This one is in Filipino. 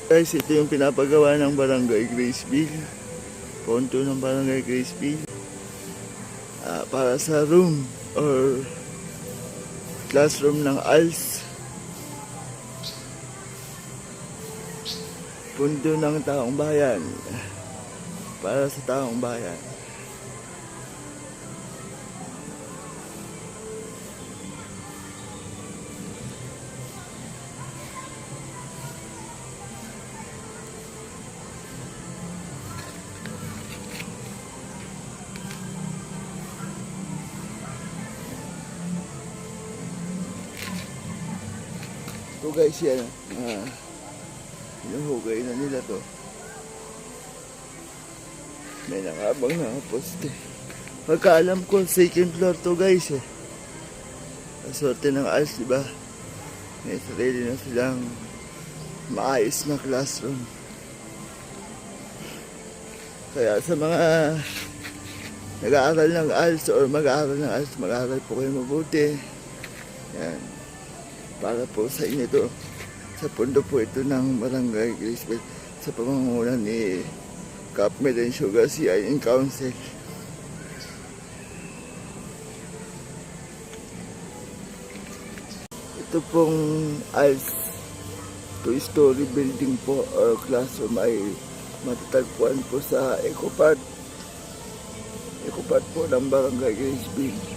Guys, ito yung pinapagawa ng Barangay Graceville. Ponto ng Barangay Graceville. Para sa room or classroom ng ALS. Pundo ng taong bayan. Para sa taong bayan. Ito guys yan, hinuhugay na nila to. May nakabang na poste. Pagkaalam ko, second floor to guys eh. Sorte ng ALS, diba? May sarili na silang maayos na classroom. Kaya sa mga nag-aaral ng ALS or mag-aaral ng ALS, mag-aaral po kayo mabuti. Yan. Para po sa inyo ito. Sa pundo po ito ng Barangay Graceville sa pamanguna ni Cap Melencio Garcia in Council. Ito pong ALS 2-story building po or classroom ay matatagpuan po sa Eco Park po ng Barangay Graceville.